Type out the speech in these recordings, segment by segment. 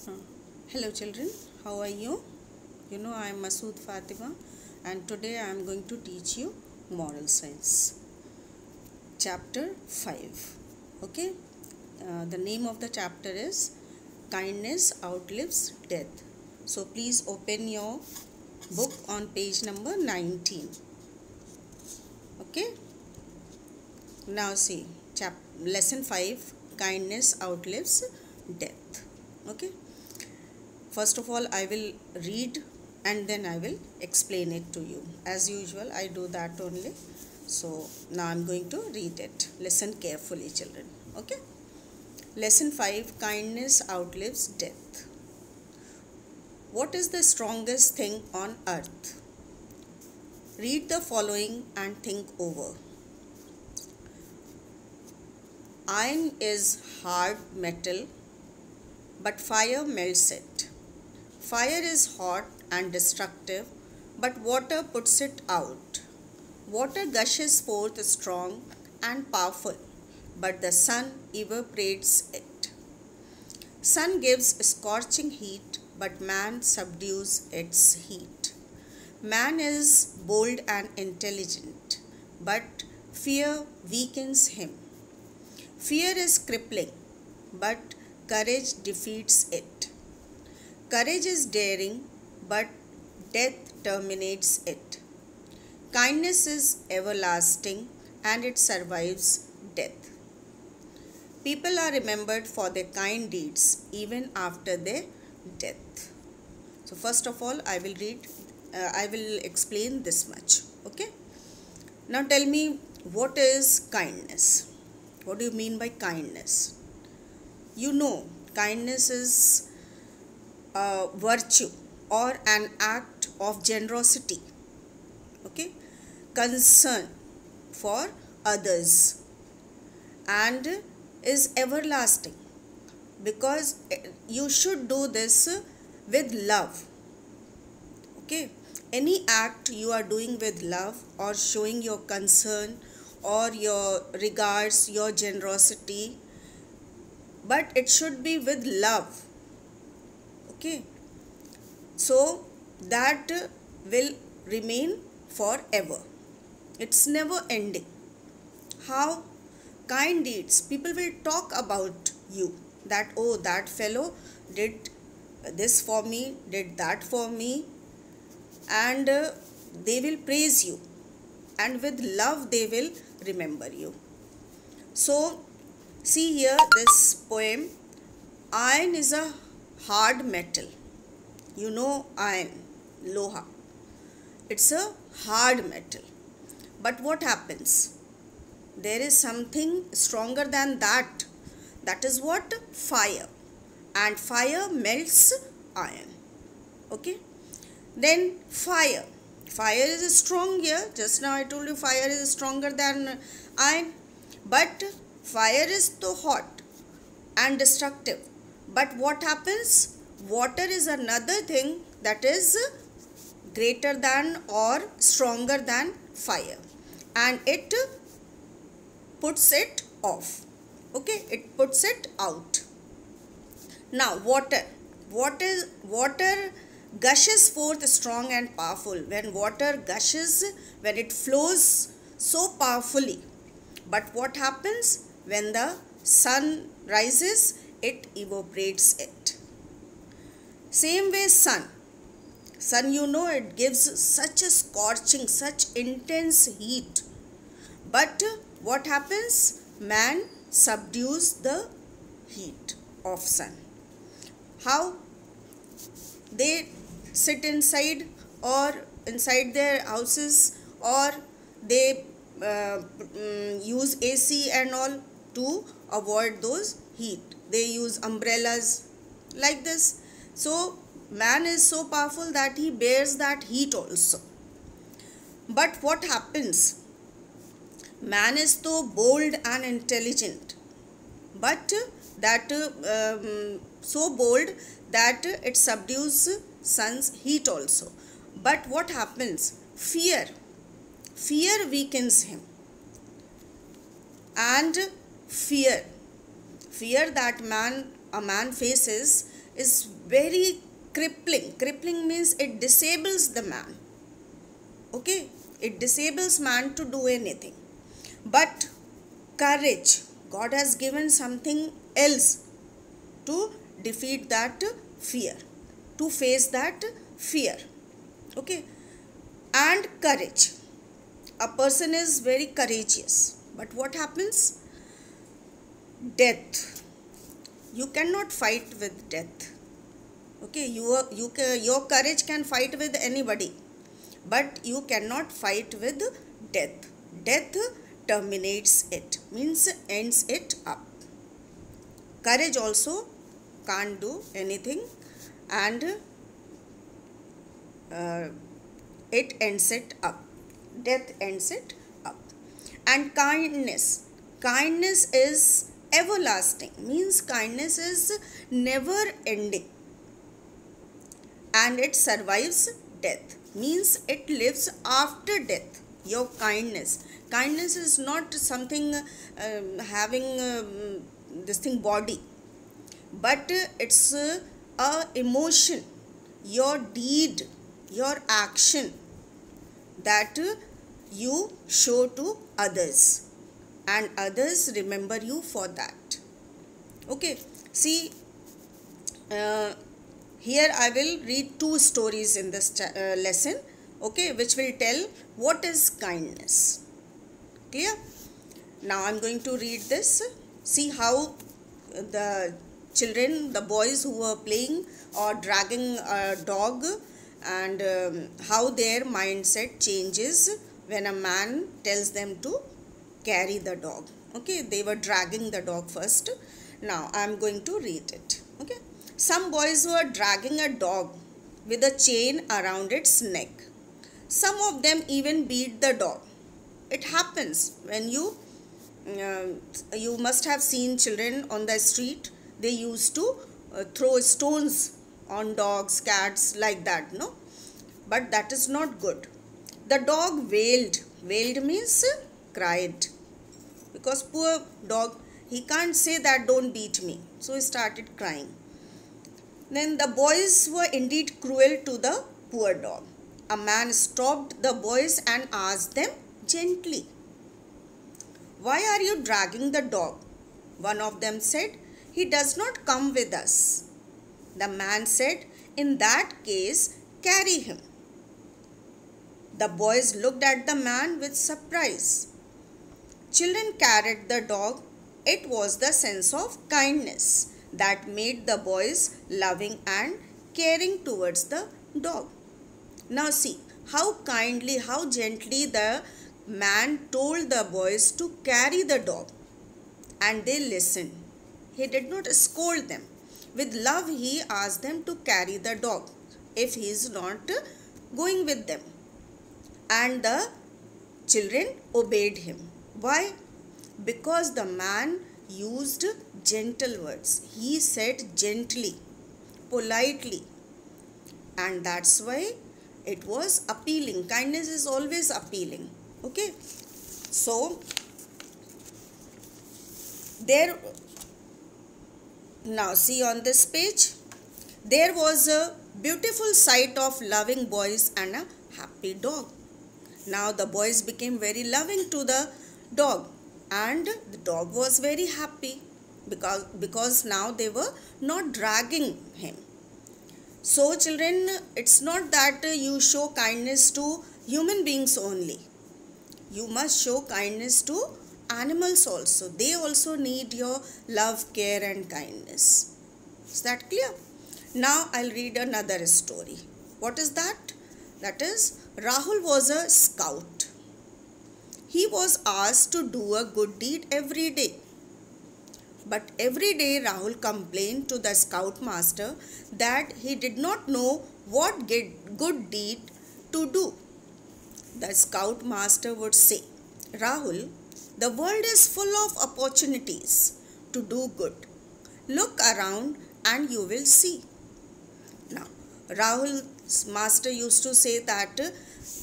Uh, Hello children, how are you? I am Masood Fatima and today I am going to teach you moral science. Chapter 5. Okay, the name of the chapter is Kindness Outlives Death. So please open your book on page number 19. Okay, now see, lesson 5, Kindness Outlives Death. Okay. First of all, I will read and then I will explain it to you. As usual, I do that only. So now I am going to read it. Listen carefully, children. Okay? Lesson 5, Kindness Outlives Death. What is the strongest thing on earth? Read the following and think over. Iron is hard metal, but fire melts it. Fire is hot and destructive, but water puts it out. Water gushes forth strong and powerful, but the sun evaporates it. Sun gives scorching heat, but man subdues its heat. Man is bold and intelligent, but fear weakens him. Fear is crippling, but courage defeats it. Courage is daring, but death terminates it. Kindness is everlasting and it survives death. People are remembered for their kind deeds even after their death. So first of all, I will explain this much. Okay. Now tell me, what is kindness? What do you mean by kindness? Kindness is a virtue or an act of generosity, okay, concern for others, and is everlasting because you should do this with love. Okay, any act you are doing with love or showing your concern or your regards, your generosity, but it should be with love. Okay, so that will remain forever. It's never ending. How? Kind deeds. People will talk about you that, oh, that fellow did this for me, did that for me, and they will praise you, and with love they will remember you. So, see here this poem. Iron is a hard metal. Iron, loha. It's a hard metal. But what happens? There is something stronger than that. That is what? Fire. And fire melts iron. Okay. Then fire. Fire is strong here. Just now I told you fire is stronger than iron. But fire is too hot and destructive. But what happens? Water is another thing that is greater than or stronger than fire, and it puts it off. Okay, it puts it out. Now water gushes forth strong and powerful. When water gushes, when it flows so powerfully, but what happens? When the sun rises, it evaporates it. Same way sun, it gives such a scorching, such intense heat, but what happens? Man subdues the heat of sun. How? They sit inside or inside their houses, or they use AC and all to avoid those heat. They use umbrellas like this. So man is so powerful that he bears that heat also. But what happens? Man is so bold and intelligent, but that so bold that it subdues sun's heat also. But what happens? Fear weakens him, and fear that a man faces is very crippling. Crippling means it disables the man. Okay, it disables man to do anything. But courage, God has given something else to defeat that fear, to face that fear. Okay, and courage. A person is very courageous, but what happens? Death. You cannot fight with death. Okay, your courage can fight with anybody, but you cannot fight with death. Death terminates it, means ends it up. Courage also can't do anything, and it ends it up. Death ends it up. And kindness. Kindness is everlasting, means kindness is never ending, and it survives death, means it lives after death. Your kindness. Kindness is not something having this thing body, but it's a emotion, your deed, your action that you show to others, and others remember you for that. Okay, see, here I will read two stories in this lesson, okay, which will tell what is kindness. Clear? Now I am going to read this. See how the children, the boys who were playing or dragging a dog, and how their mindset changes when a man tells them to carry the dog. Okay, they were dragging the dog first. Now I am going to read it. Okay, some boys were dragging a dog with a chain around its neck. Some of them even beat the dog. It happens when you must have seen children on the street. They used to throw stones on dogs, cats, like that, no? But that is not good. The dog wailed. Wailed means cried. Because poor dog, he can't say that don't beat me. So he started crying. Then the boys were indeed cruel to the poor dog. A man stopped the boys and asked them gently, "Why are you dragging the dog?" One of them said, "He does not come with us." The man said, "In that case, carry him." The boys looked at the man with surprise. Children carried the dog. It was the sense of kindness that made the boys loving and caring towards the dog. Now see how kindly, how gently the man told the boys to carry the dog, and they listened. He did not scold them. With love he asked them to carry the dog if he is not going with them. And the children obeyed him. Why? Because the man used gentle words. He said gently, politely, and that's why it was appealing. Kindness is always appealing. Okay, so there, now see on this page, there was a beautiful sight of loving boys and a happy dog. Now the boys became very loving to the dog, and the dog was very happy because now they were not dragging him. So children, it's not that you show kindness to human beings only. You must show kindness to animals also. They also need your love, care and kindness. Is that clear? Now I'll read another story. What is that? That is, Rahul was a scout. He was asked to do a good deed every day. But every day Rahul complained to the scout master that he did not know what good deed to do. The scout master would say, "Rahul, the world is full of opportunities to do good. Look around and you will see." Now, Rahul's master used to say that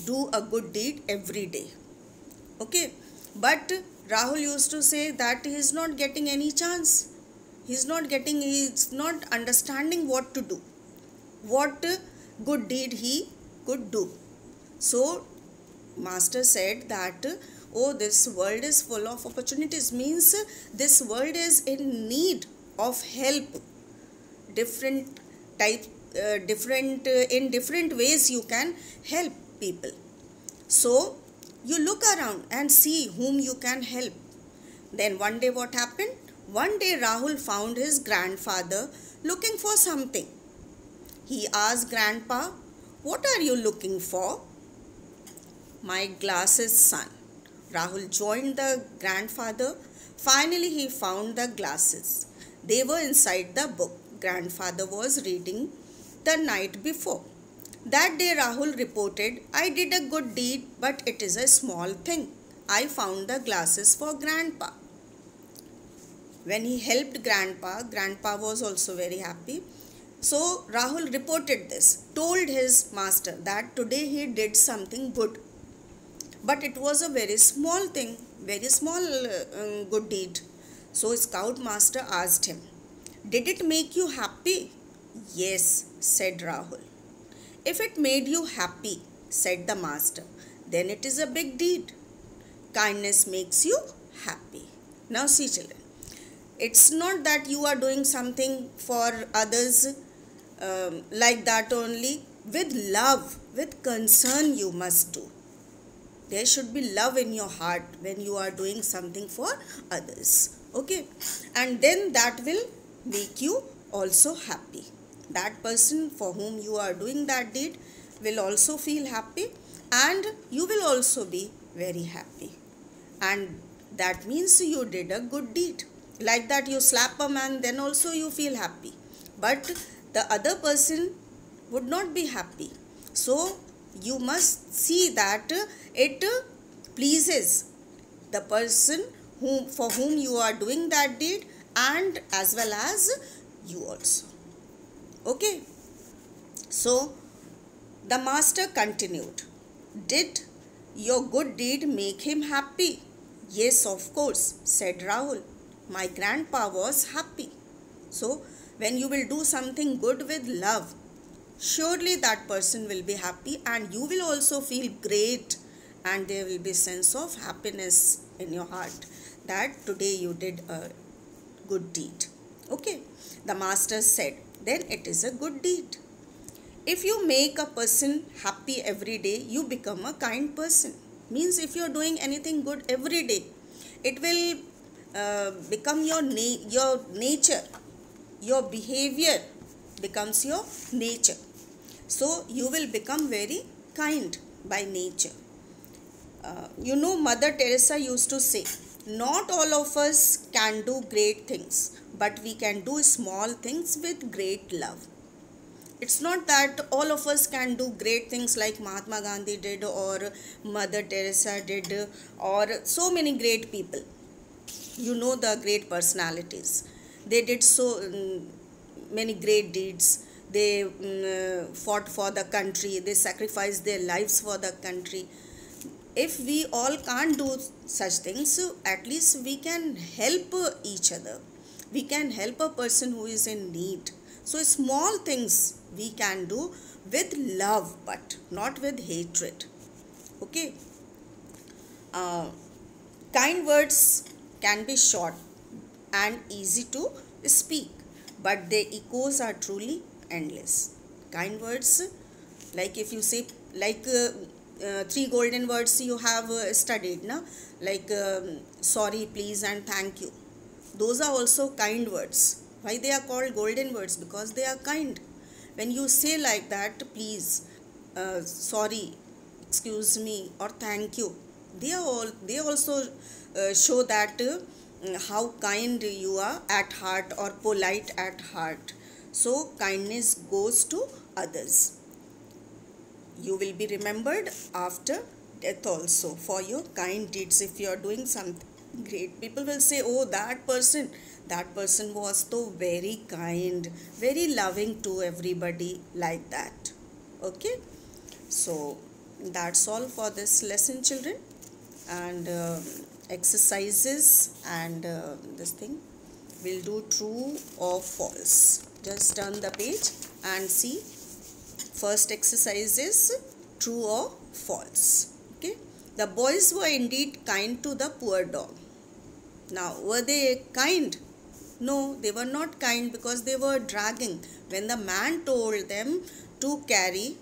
do a good deed every day. Okay, but Rahul used to say that he is not getting any chance. He's not understanding what to do, what good deed he could do. So master said that, oh, this world is full of opportunities, means this world is in need of help. Different type different in different ways you can help people. So you look around and see whom you can help. Then one day what happened? One day Rahul found his grandfather looking for something. He asked Grandpa, "What are you looking for?" "My glasses, son." Rahul joined the grandfather. Finally, he found the glasses. They were inside the book grandfather was reading the night before. That day, Rahul reported, "I did a good deed, but it is a small thing. I found the glasses for Grandpa." When he helped Grandpa, Grandpa was also very happy. So Rahul reported this, told his master that today he did something good. But it was a very small thing, very small good deed. So Scout Master asked him, "Did it make you happy?" "Yes," said Rahul. "If it made you happy," said the master, "then it is a big deed. Kindness makes you happy." Now see children, it's not that you are doing something for others like that only. With love, with concern you must do. There should be love in your heart when you are doing something for others. Okay, and then that will make you also happy. That person for whom you are doing that deed will also feel happy, and you will also be very happy. And that means you did a good deed. Like that, you slap a man, then also you feel happy. But the other person would not be happy. So you must see that it pleases the person for whom you are doing that deed, and as well as you also. Okay. So the master continued, "Did your good deed make him happy?" "Yes, of course," said Rahul. "My grandpa was happy." So when you will do something good with love, surely that person will be happy, and you will also feel great, and there will be sense of happiness in your heart that today you did a good deed. Okay. The master said, then it is a good deed. If you make a person happy every day, you become a kind person. Means if you are doing anything good every day, it will become your nature. Your behavior becomes your nature. So you will become very kind by nature. Mother Teresa used to say, "Not all of us can do great things, but we can do small things with great love." It's not that all of us can do great things like Mahatma Gandhi did, or Mother Teresa did, or so many great people. The great personalities. They did so many great deeds. They fought for the country. They sacrificed their lives for the country. If we all can't do such things, at least we can help each other. We can help a person who is in need. So small things we can do with love, but not with hatred. Okay. Kind words can be short and easy to speak, but their echoes are truly endless. Kind words, like if you say, like three golden words you have studied, na? Like sorry, please, and thank you. Those are also kind words. Why they are called golden words? Because they are kind. When you say like that, please, sorry, excuse me, or thank you, they also show that how kind you are at heart, or polite at heart. So kindness goes to others. You will be remembered after death also for your kind deeds. If you are doing something great, people will say, "Oh, that person was so very kind, very loving to everybody," like that. Okay. So that's all for this lesson, children, and exercises and this thing. We'll do true or false. Just turn the page and see. First exercise is true or false. Okay. The boys were indeed kind to the poor dog. Now, were they kind? No, they were not kind because they were dragging. When the man told them to carry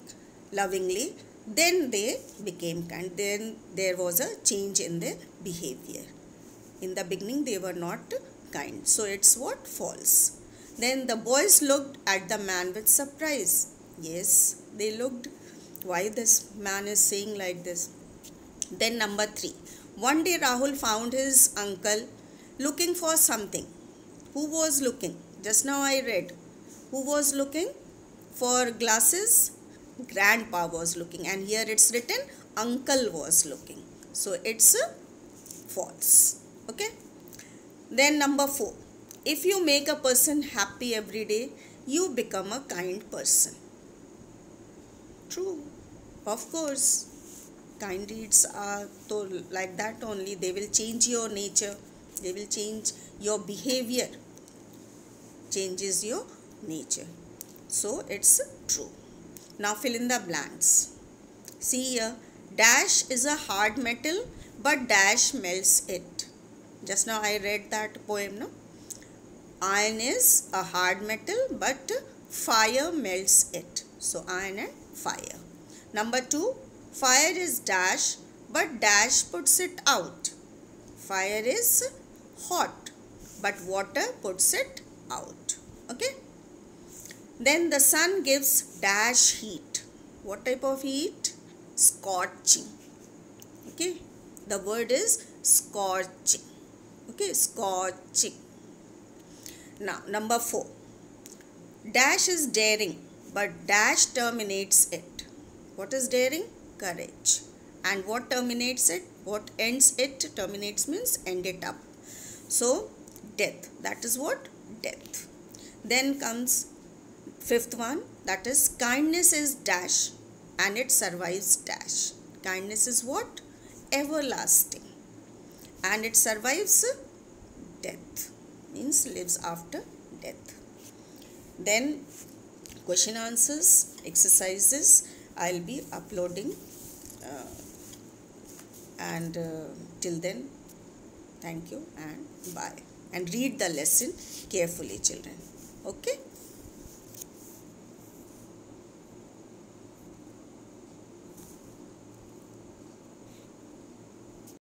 lovingly, then they became kind. Then there was a change in their behavior. In the beginning, they were not kind. So, it's what? False. Then the boys looked at the man with surprise. Yes, they looked. Why this man is saying like this? Then number 3. One day Rahul found his uncle looking for something. Who was looking? Just now I read. Who was looking for glasses? Grandpa was looking, and here it's written uncle was looking. So it's false. Okay. Then number 4. If you make a person happy every day, you become a kind person. True. Of course. Kind deeds are like that only. They will change your nature. They will change your behavior. Changes your nature. So it's true. Now fill in the blanks. See here. Dash is a hard metal, but dash melts it. Just now I read that poem, no? Iron is a hard metal, but fire melts it. So iron and fire. Number 2. Fire is dash, but dash puts it out. Fire is hot, but water puts it out. Okay. Then the sun gives dash heat. What type of heat? Scorching. Okay. The word is scorching. Okay. Scorching. Now number 4. Dash is daring, but dash terminates it. What is daring? Courage. And what terminates it? What ends it? Terminates means end it up. So death. That is what? Death. Then comes 5th one, that is kindness is dash and it survives dash. Kindness is what? Everlasting. And it survives death. Means lives after death. Then question answers, exercises I'll be uploading. Till then, thank you and bye. And read the lesson carefully, children. Okay.